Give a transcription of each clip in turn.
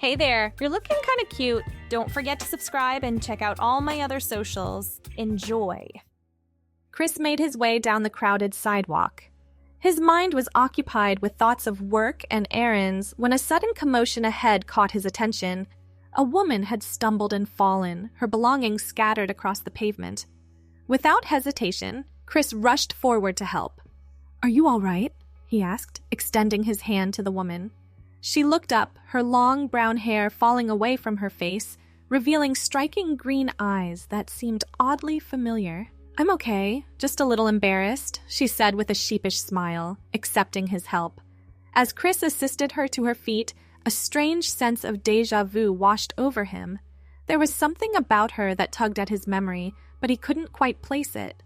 Hey there, you're looking kind of cute. Don't forget to subscribe and check out all my other socials. Enjoy. Chris made his way down the crowded sidewalk. His mind was occupied with thoughts of work and errands when a sudden commotion ahead caught his attention. A woman had stumbled and fallen, her belongings scattered across the pavement. Without hesitation, Chris rushed forward to help. "Are you all right?" he asked, extending his hand to the woman. She looked up, her long brown hair falling away from her face, revealing striking green eyes that seemed oddly familiar. "I'm okay, just a little embarrassed," she said with a sheepish smile, accepting his help. As Chris assisted her to her feet, a strange sense of déjà vu washed over him. There was something about her that tugged at his memory, but he couldn't quite place it.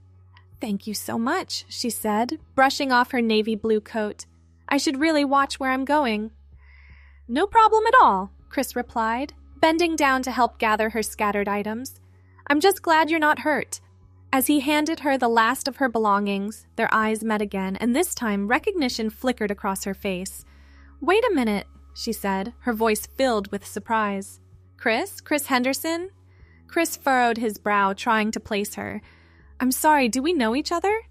"Thank you so much," she said, brushing off her navy blue coat. "I should really watch where I'm going." "No problem at all," Chris replied, bending down to help gather her scattered items. "I'm just glad you're not hurt." As he handed her the last of her belongings, their eyes met again, and this time recognition flickered across her face. "Wait a minute," she said, her voice filled with surprise. Chris Henderson?" Chris furrowed his brow, trying to place her. "I'm sorry, do we know each other?"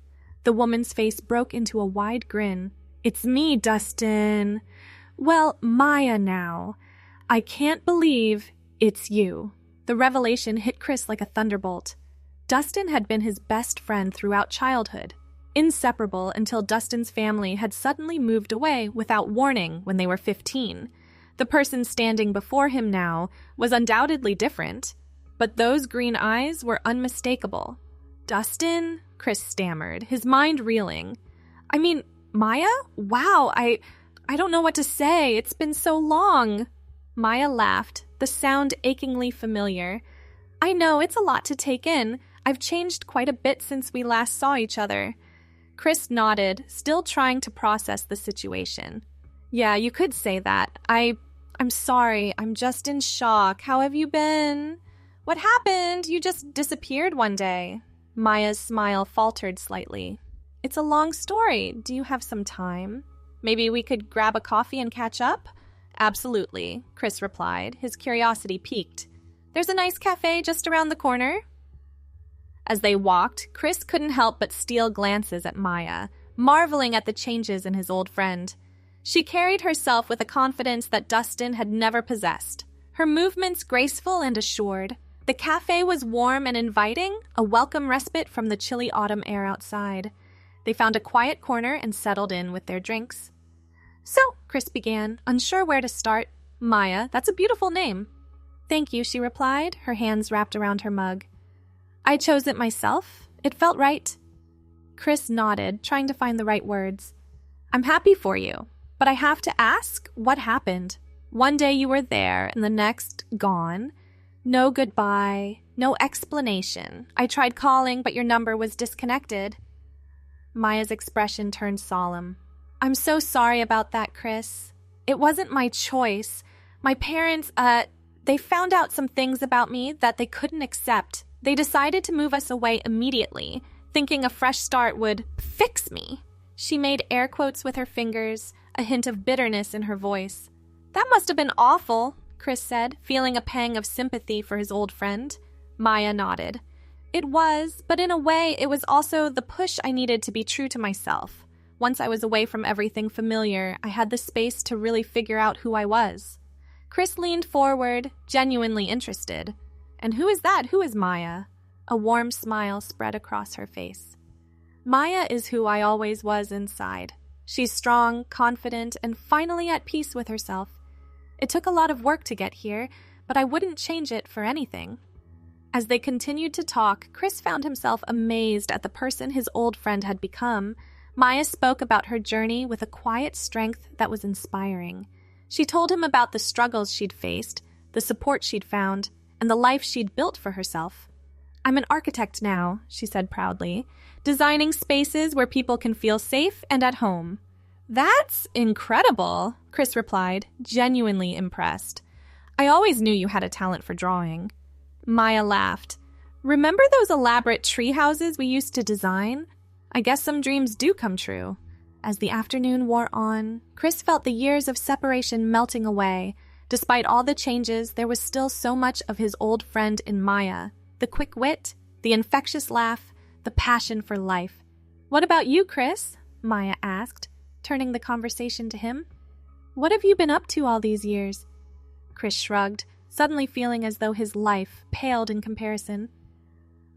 The woman's face broke into a wide grin. "It's me, Dustin." "Well, Maya now. I can't believe it's you." The revelation hit Chris like a thunderbolt. Dustin had been his best friend throughout childhood, inseparable until Dustin's family had suddenly moved away without warning when they were 15. The person standing before him now was undoubtedly different, but those green eyes were unmistakable. "Dustin?" Chris stammered, his mind reeling. "I mean, Maya? Wow, I don't know what to say. It's been so long." Maya laughed, the sound achingly familiar. "I know, it's a lot to take in. I've changed quite a bit since we last saw each other." Chris nodded, still trying to process the situation. "Yeah, you could say that. I'm sorry. I'm just in shock. How have you been?" "What happened? You just disappeared one day." Maya's smile faltered slightly. "It's a long story. Do you have some time? Maybe we could grab a coffee and catch up?" "Absolutely," Chris replied, his curiosity piqued. "There's a nice cafe just around the corner." As they walked, Chris couldn't help but steal glances at Maya, marveling at the changes in his old friend. She carried herself with a confidence that Dustin had never possessed, her movements graceful and assured. The cafe was warm and inviting, a welcome respite from the chilly autumn air outside. They found a quiet corner and settled in with their drinks. "So," Chris began, unsure where to start. "Maya, that's a beautiful name." "Thank you," she replied, her hands wrapped around her mug. "I chose it myself. It felt right." Chris nodded, trying to find the right words. "I'm happy for you, but I have to ask, what happened? One day you were there, and the next, gone. No goodbye, no explanation. I tried calling, but your number was disconnected." Maya's expression turned solemn. "I'm so sorry about that, Chris. It wasn't my choice. My parents, they found out some things about me that they couldn't accept. They decided to move us away immediately, thinking a fresh start would fix me." She made air quotes with her fingers, a hint of bitterness in her voice. "That must have been awful," Chris said, feeling a pang of sympathy for his old friend. Maya nodded. "It was, but in a way, it was also the push I needed to be true to myself. Once I was away from everything familiar, I had the space to really figure out who I was." Chris leaned forward, genuinely interested. "And who is that? Who is Maya?" A warm smile spread across her face. "Maya is who I always was inside. She's strong, confident, and finally at peace with herself. It took a lot of work to get here, but I wouldn't change it for anything." As they continued to talk, Chris found himself amazed at the person his old friend had become. Maya spoke about her journey with a quiet strength that was inspiring. She told him about the struggles she'd faced, the support she'd found, and the life she'd built for herself. "I'm an architect now," she said proudly, "designing spaces where people can feel safe and at home." "That's incredible," Chris replied, genuinely impressed. "I always knew you had a talent for drawing." Maya laughed. "Remember those elaborate tree houses we used to design? I guess some dreams do come true." As the afternoon wore on, Chris felt the years of separation melting away. Despite all the changes, there was still so much of his old friend in Maya. The quick wit, the infectious laugh, the passion for life. "What about you, Chris?" Maya asked, turning the conversation to him. "What have you been up to all these years?" Chris shrugged, suddenly feeling as though his life paled in comparison.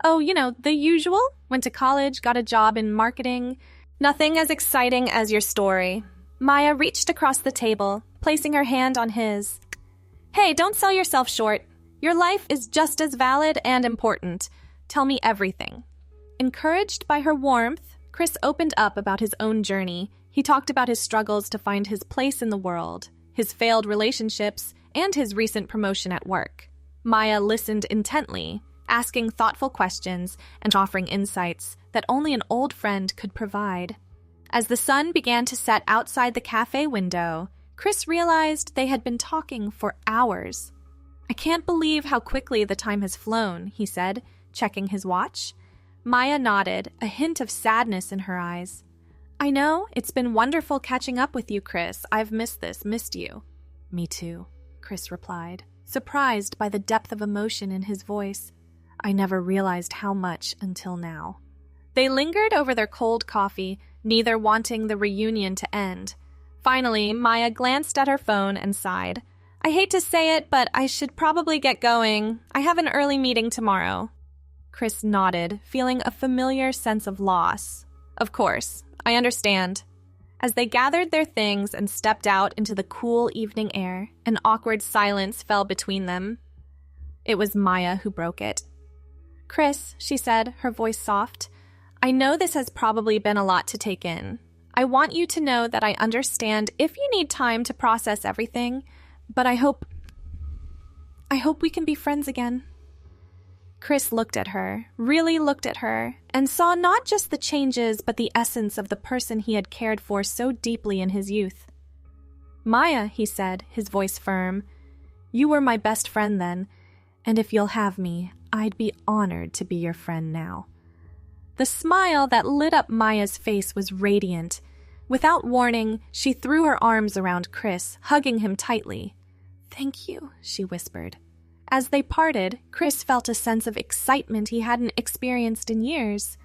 "Oh, the usual. Went to college, got a job in marketing. Nothing as exciting as your story." Maya reached across the table, placing her hand on his. "Hey, don't sell yourself short. Your life is just as valid and important. Tell me everything." Encouraged by her warmth, Chris opened up about his own journey. He talked about his struggles to find his place in the world, his failed relationships, and his recent promotion at work. Maya listened intently, asking thoughtful questions and offering insights that only an old friend could provide. As the sun began to set outside the cafe window, Chris realized they had been talking for hours. "I can't believe how quickly the time has flown," he said, checking his watch. Maya nodded, a hint of sadness in her eyes. "I know, it's been wonderful catching up with you, Chris. I've missed you." "Me too," Chris replied, surprised by the depth of emotion in his voice. "I never realized how much until now." They lingered over their cold coffee, neither wanting the reunion to end. Finally, Maya glanced at her phone and sighed. "I hate to say it, but I should probably get going. I have an early meeting tomorrow." Chris nodded, feeling a familiar sense of loss. "Of course, I understand." As they gathered their things and stepped out into the cool evening air, an awkward silence fell between them. It was Maya who broke it. "Chris," she said, her voice soft, "I know this has probably been a lot to take in. I want you to know that I understand if you need time to process everything, but I hope we can be friends again." Chris looked at her, really looked at her, and saw not just the changes but the essence of the person he had cared for so deeply in his youth. "Maya," he said, his voice firm, "you were my best friend then, and if you'll have me, I'd be honored to be your friend now." The smile that lit up Maya's face was radiant. Without warning, she threw her arms around Chris, hugging him tightly. "Thank you," she whispered. As they parted, Chris felt a sense of excitement he hadn't experienced in years.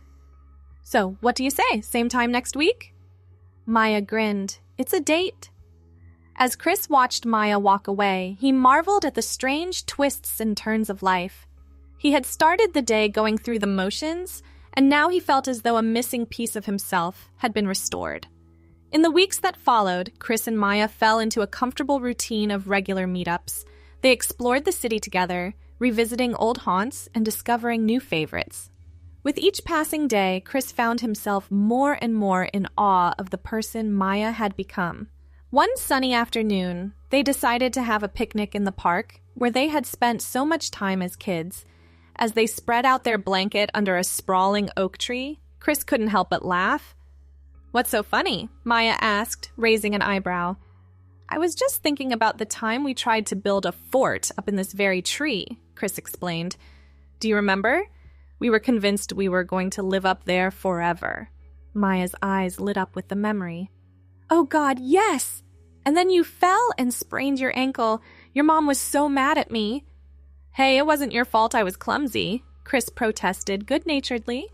"So, what do you say? Same time next week?" Maya grinned. "It's a date." As Chris watched Maya walk away, he marveled at the strange twists and turns of life. He had started the day going through the motions, and now he felt as though a missing piece of himself had been restored. In the weeks that followed, Chris and Maya fell into a comfortable routine of regular meetups. They explored the city together, revisiting old haunts and discovering new favorites. With each passing day, Chris found himself more and more in awe of the person Maya had become. One sunny afternoon, they decided to have a picnic in the park, where they had spent so much time as kids. As they spread out their blanket under a sprawling oak tree, Chris couldn't help but laugh. "What's so funny?" Maya asked, raising an eyebrow. "I was just thinking about the time we tried to build a fort up in this very tree," Chris explained. "Do you remember? We were convinced we were going to live up there forever." Maya's eyes lit up with the memory. "Oh God, yes! And then you fell and sprained your ankle. Your mom was so mad at me." "Hey, it wasn't your fault I was clumsy," Chris protested good-naturedly.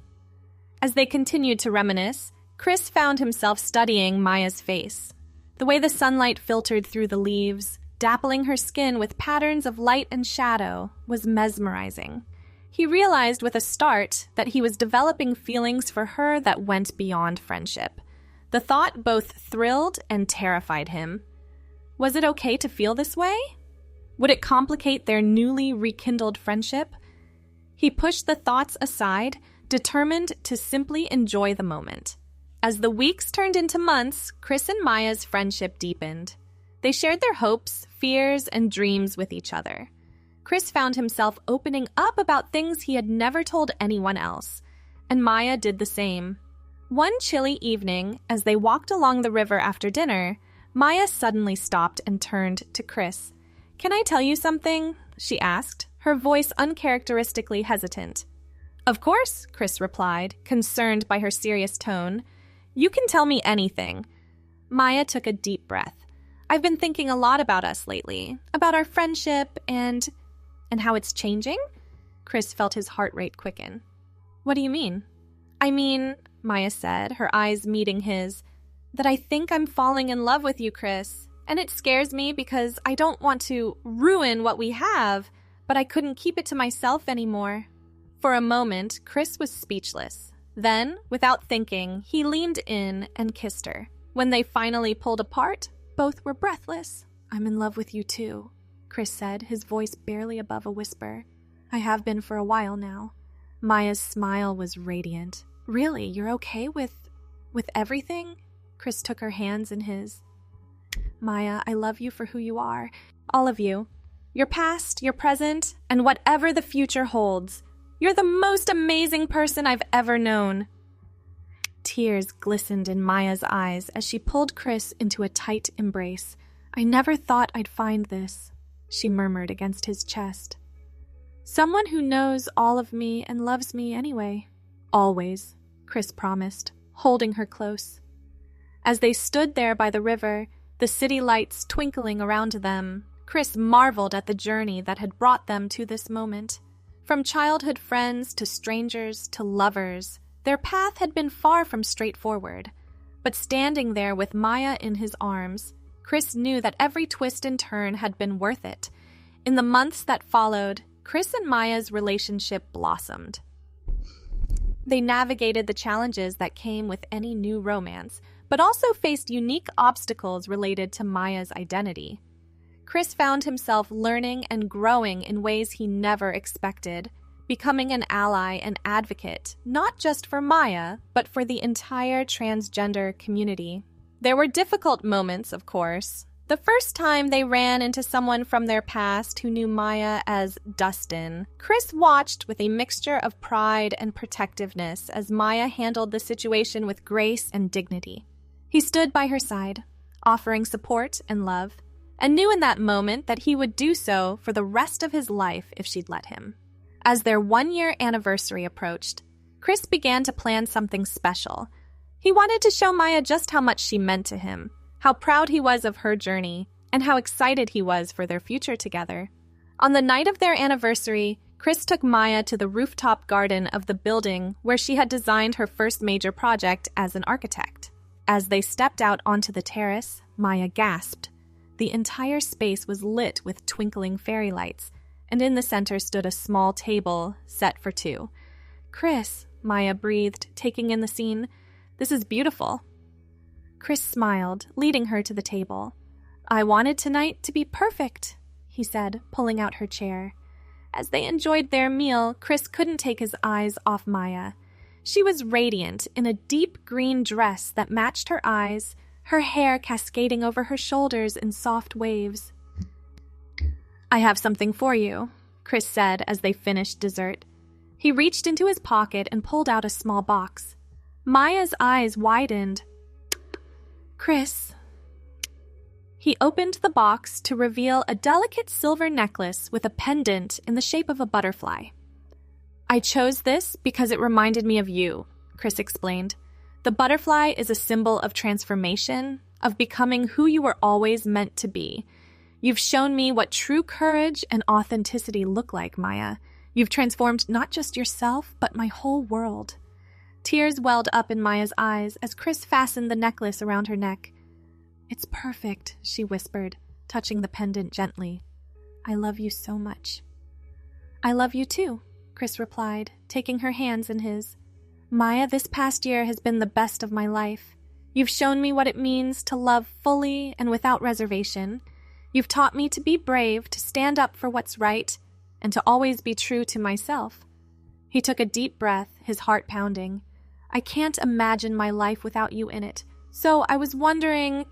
As they continued to reminisce, Chris found himself studying Maya's face. The way the sunlight filtered through the leaves, dappling her skin with patterns of light and shadow, was mesmerizing. He realized with a start that he was developing feelings for her that went beyond friendship. The thought both thrilled and terrified him. Was it okay to feel this way? Would it complicate their newly rekindled friendship? He pushed the thoughts aside, determined to simply enjoy the moment. As the weeks turned into months, Chris and Maya's friendship deepened. They shared their hopes, fears, and dreams with each other. Chris found himself opening up about things he had never told anyone else, and Maya did the same. One chilly evening, as they walked along the river after dinner, Maya suddenly stopped and turned to Chris. "Can I tell you something?" she asked, her voice uncharacteristically hesitant. "Of course," Chris replied, concerned by her serious tone. "You can tell me anything." Maya took a deep breath. I've been thinking a lot about us lately, about our friendship and how it's changing." Chris felt his heart rate quicken. "What do you mean?" "I mean," Maya said, her eyes meeting his, "that I think I'm falling in love with you, Chris. And it scares me because I don't want to ruin what we have, but I couldn't keep it to myself anymore." For a moment, Chris was speechless. Then, without thinking, he leaned in and kissed her. When they finally pulled apart, both were breathless. "I'm in love with you too," Chris said, his voice barely above a whisper. "I have been for a while now." Maya's smile was radiant. "Really, you're okay with everything?" Chris took her hands in his. "Maya, I love you for who you are. All of you. Your past, your present, and whatever the future holds. You're the most amazing person I've ever known." Tears glistened in Maya's eyes as she pulled Chris into a tight embrace. "I never thought I'd find this," she murmured against his chest. "Someone who knows all of me and loves me anyway." "Always," Chris promised, holding her close. As they stood there by the river, the city lights twinkling around them, Chris marveled at the journey that had brought them to this moment. From childhood friends to strangers to lovers, their path had been far from straightforward. But standing there with Maya in his arms, Chris knew that every twist and turn had been worth it. In the months that followed, Chris and Maya's relationship blossomed. They navigated the challenges that came with any new romance, but also faced unique obstacles related to Maya's identity. Chris found himself learning and growing in ways he never expected, becoming an ally and advocate, not just for Maya, but for the entire transgender community. There were difficult moments, of course. The first time they ran into someone from their past who knew Maya as Dustin, Chris watched with a mixture of pride and protectiveness as Maya handled the situation with grace and dignity. He stood by her side, offering support and love, and knew in that moment that he would do so for the rest of his life if she'd let him. As their 1-year anniversary approached, Chris began to plan something special. He wanted to show Maya just how much she meant to him, how proud he was of her journey, and how excited he was for their future together. On the night of their anniversary, Chris took Maya to the rooftop garden of the building where she had designed her first major project as an architect. As they stepped out onto the terrace, Maya gasped. The entire space was lit with twinkling fairy lights, and in the center stood a small table set for two. "Chris," Maya breathed, taking in the scene, "this is beautiful." Chris smiled, leading her to the table. "I wanted tonight to be perfect," he said, pulling out her chair. As they enjoyed their meal, Chris couldn't take his eyes off Maya. She was radiant in a deep green dress that matched her eyes, her hair cascading over her shoulders in soft waves. "I have something for you," Chris said as they finished dessert. He reached into his pocket and pulled out a small box. Maya's eyes widened. "Chris." He opened the box to reveal a delicate silver necklace with a pendant in the shape of a butterfly. "I chose this because it reminded me of you," Chris explained. "The butterfly is a symbol of transformation, of becoming who you were always meant to be. You've shown me what true courage and authenticity look like, Maya. You've transformed not just yourself, but my whole world." Tears welled up in Maya's eyes as Chris fastened the necklace around her neck. "It's perfect," she whispered, touching the pendant gently. "I love you so much." "I love you too," Chris replied, taking her hands in his. "Maya, this past year has been the best of my life. You've shown me what it means to love fully and without reservation. You've taught me to be brave, to stand up for what's right, and to always be true to myself." He took a deep breath, his heart pounding. "I can't imagine my life without you in it. So I was wondering..."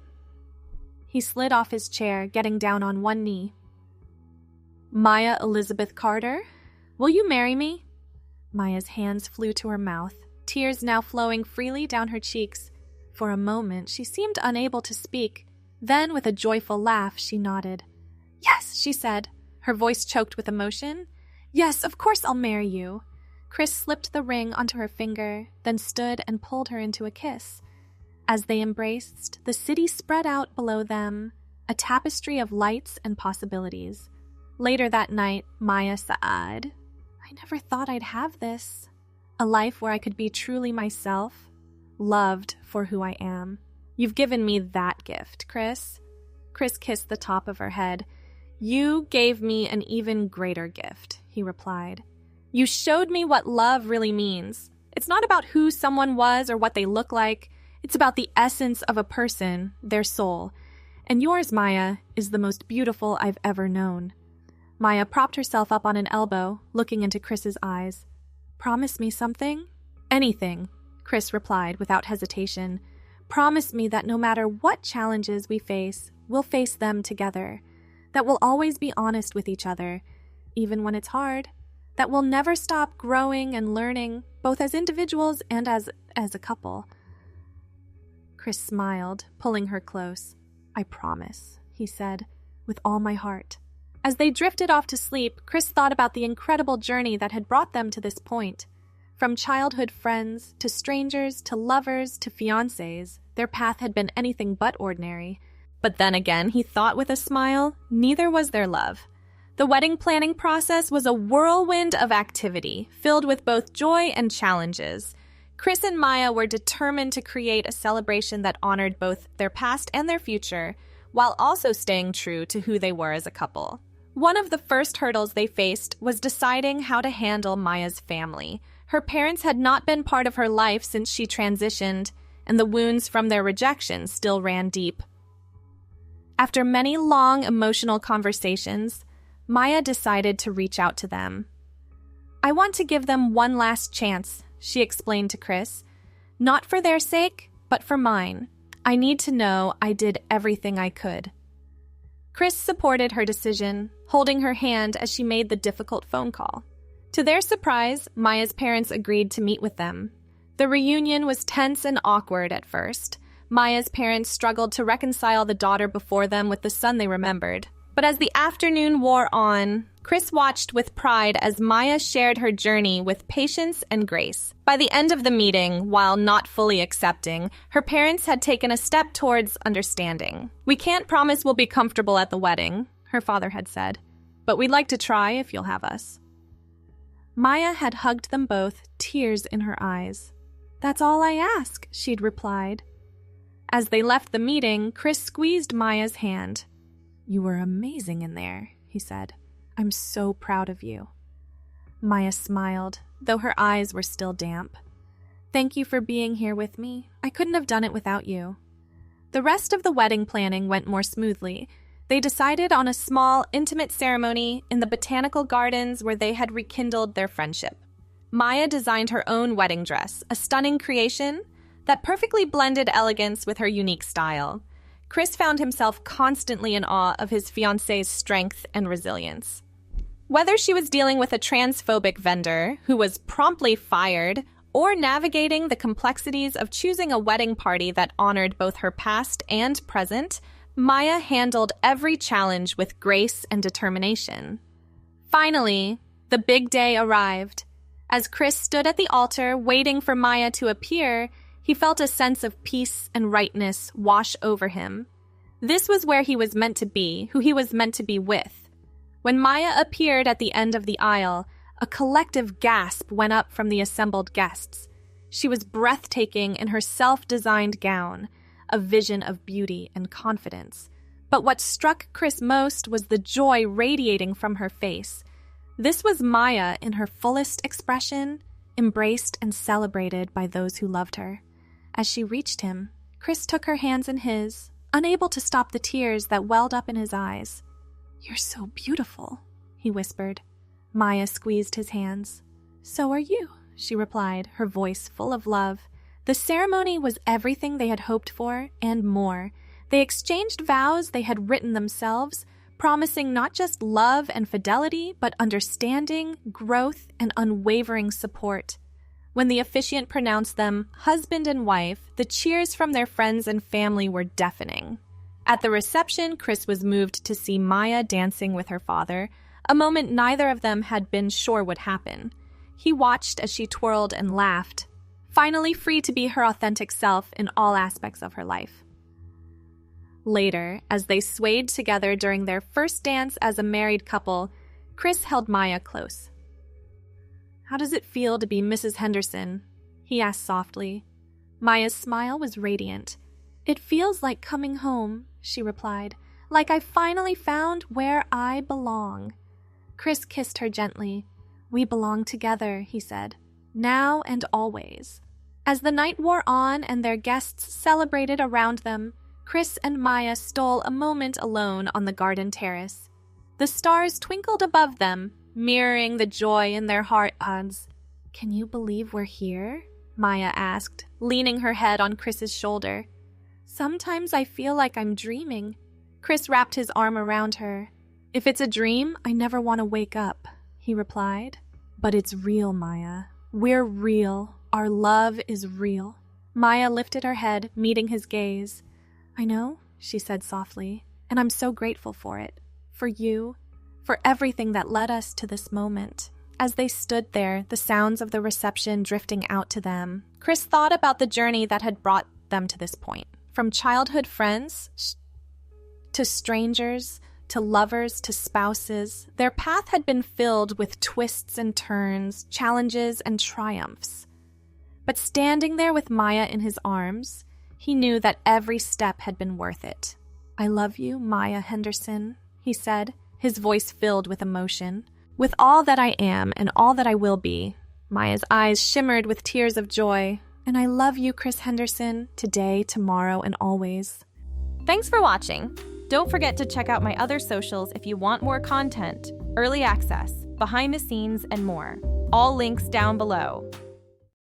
He slid off his chair, getting down on one knee. "Maya Elizabeth Carter, will you marry me?" Maya's hands flew to her mouth, tears now flowing freely down her cheeks. For a moment, she seemed unable to speak. Then, with a joyful laugh, she nodded. "Yes," she said, her voice choked with emotion. "Yes, of course I'll marry you." Chris slipped the ring onto her finger, then stood and pulled her into a kiss. As they embraced, the city spread out below them, a tapestry of lights and possibilities. Later that night, Maya sighed. I never thought I'd have this. A life where I could be truly myself, loved for who I am. You've given me that gift, Chris. Chris kissed the top of her head. You gave me an even greater gift, he replied. You showed me what love really means. It's not about who someone was or what they look like. It's about the essence of a person, their soul. And yours, Maya, is the most beautiful I've ever known. Maya propped herself up on an elbow, looking into Chris's eyes. Promise me something? Anything, Chris replied without hesitation. Promise me that no matter what challenges we face, we'll face them together. That we'll always be honest with each other, even when it's hard. That we'll never stop growing and learning, both as individuals and as a couple. Chris smiled, pulling her close. I promise, he said, with all my heart. As they drifted off to sleep, Chris thought about the incredible journey that had brought them to this point. From childhood friends, to strangers, to lovers, to fiancés, their path had been anything but ordinary. But then again, he thought with a smile, neither was their love. The wedding planning process was a whirlwind of activity, filled with both joy and challenges. Chris and Maya were determined to create a celebration that honored both their past and their future, while also staying true to who they were as a couple. One of the first hurdles they faced was deciding how to handle Maya's family. Her parents had not been part of her life since she transitioned, and the wounds from their rejection still ran deep. After many long, emotional conversations, Maya decided to reach out to them. I want to give them one last chance, she explained to Chris. Not for their sake, but for mine. I need to know I did everything I could. Chris supported her decision, holding her hand as she made the difficult phone call. To their surprise, Maya's parents agreed to meet with them. The reunion was tense and awkward at first. Maya's parents struggled to reconcile the daughter before them with the son they remembered. But as the afternoon wore on, Chris watched with pride as Maya shared her journey with patience and grace. By the end of the meeting, while not fully accepting, her parents had taken a step towards understanding. We can't promise we'll be comfortable at the wedding, her father had said, but we'd like to try if you'll have us. Maya had hugged them both, tears in her eyes. That's all I ask, she'd replied. As they left the meeting, Chris squeezed Maya's hand. You were amazing in there, he said. I'm so proud of you. Maya smiled, though her eyes were still damp. Thank you for being here with me. I couldn't have done it without you. The rest of the wedding planning went more smoothly. They decided on a small, intimate ceremony in the botanical gardens where they had rekindled their friendship. Maya designed her own wedding dress, a stunning creation that perfectly blended elegance with her unique style. Chris found himself constantly in awe of his fiancée's strength and resilience. Whether she was dealing with a transphobic vendor who was promptly fired, or navigating the complexities of choosing a wedding party that honored both her past and present, Maya handled every challenge with grace and determination. Finally, the big day arrived. As Chris stood at the altar waiting for Maya to appear, he felt a sense of peace and rightness wash over him. This was where he was meant to be, who he was meant to be with. When Maya appeared at the end of the aisle, a collective gasp went up from the assembled guests. She was breathtaking in her self-designed gown, a vision of beauty and confidence. But what struck Chris most was the joy radiating from her face. This was Maya in her fullest expression, embraced and celebrated by those who loved her. As she reached him, Chris took her hands in his, unable to stop the tears that welled up in his eyes. You're so beautiful, he whispered. Maya squeezed his hands. So are you, she replied, her voice full of love. The ceremony was everything they had hoped for and more. They exchanged vows they had written themselves, promising not just love and fidelity, but understanding, growth, and unwavering support. When the officiant pronounced them husband and wife, the cheers from their friends and family were deafening. At the reception, Chris was moved to see Maya dancing with her father, a moment neither of them had been sure would happen. He watched as she twirled and laughed, finally free to be her authentic self in all aspects of her life. Later, as they swayed together during their first dance as a married couple, Chris held Maya close. "How does it feel to be Mrs. Henderson?" he asked softly. Maya's smile was radiant. "It feels like coming home," she replied, "like I finally found where I belong." Chris kissed her gently. "We belong together," he said, "now and always." As the night wore on and their guests celebrated around them, Chris and Maya stole a moment alone on the garden terrace. The stars twinkled above them, mirroring the joy in their hearts. "Can you believe we're here?" Maya asked, leaning her head on Chris's shoulder. "Sometimes I feel like I'm dreaming." Chris wrapped his arm around her. "If it's a dream, I never want to wake up," he replied. "But it's real, Maya. We're real. Our love is real." Maya lifted her head, meeting his gaze. "I know," she said softly, "and I'm so grateful for it. For you, for everything that led us to this moment." As they stood there, the sounds of the reception drifting out to them, Chris thought about the journey that had brought them to this point. From childhood friends to strangers, to lovers, to spouses, their path had been filled with twists and turns, challenges and triumphs. But standing there with Maya in his arms, he knew that every step had been worth it. "I love you, Maya Henderson," he said, his voice filled with emotion. "With all that I am and all that I will be." Maya's eyes shimmered with tears of joy. "And I love you, Chris Henderson, today, tomorrow, and always." Thanks for watching. Don't forget to check out my other socials if you want more content, early access, behind the scenes, and more. All links down below.